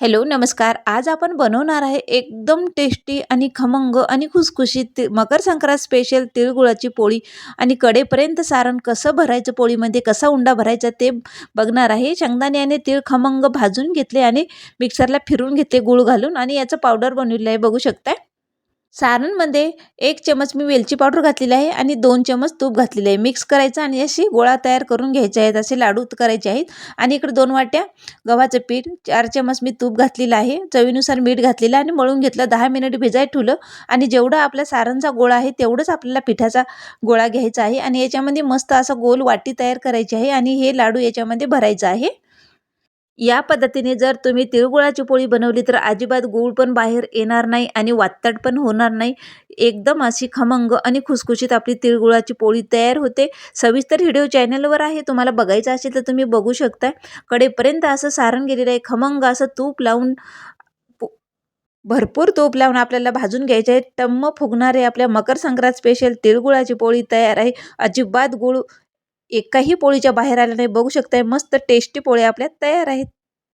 Hello, नमस्कार. आज आपण बनवणार आहे एकदम टेस्टी आणि खमंग आणि खुसखुशीत मकर संक्रांत स्पेशल तिळगुळाची पोळी आणि कडेपर्यंत सारण कसं भरायचं, पोळीमध्ये कसा उंडा भरायचा ते बघणार आहे. शेंगदाणे आणि तीळ खमंग भाजून घेतले आणि मिक्सरला फिरवून घेतले गूळ घालून आणि याचं पावडर बनवलेलं आहे, बघू शकताय. सारणमध्ये 1 चमच मी वेलची पावडर घातलेली आहे आणि 2 चमच तूप घातलेले आहे. मिक्स करायचं आणि अशी गोळा तयार करून घ्यायचे आहेत. असे लाडू करायचे आहेत. आणि इकडे 2 वाट्या गव्हाचं पीठ, 4 चमच मी तूप घातलेलं आहे. चवीनुसार मीठ घातलेलं आणि मळून घेतलं. 10 मिनिट भिजायला ठेवलं आणि जेवढा आपल्या सारणचा गोळा आहे तेवढंच आपल्याला पिठाचा गोळा घ्यायचा आहे आणि याच्यामध्ये मस्त असं गोल वाटी तयार करायची आहे आणि हे लाडू याच्यामध्ये भरायचं आहे. या पद्धतीने जर तुम्ही तिळगुळाची पोळी बनवली तर अजिबात गूळ पण बाहेर येणार नाही आणि वातड पण होणार नाही. एकदम अशी खमंग आणि खुसखुशीत आपली तिळगुळाची पोळी तयार होते. सविस्तर व्हिडिओ चॅनलवर आहे, तुम्हाला बघायचा असेल तर तुम्ही बघू शकता. कडेपर्यंत असं सारण गेलेलं आहे. खमंग असं तूप लावून पो- भरपूर तूप लावून आपल्याला भाजून घ्यायचे आहे. टम्म फुगणारे आपल्या मकर संक्रांत स्पेशल तिळगुळाची पोळी तयार आहे. अजिबात गूळ एकाही पोळीच्या बाहेर आला नाही, बघू शकताय. मस्त टेस्टी पोळ्या आपल्या तयार आहेत.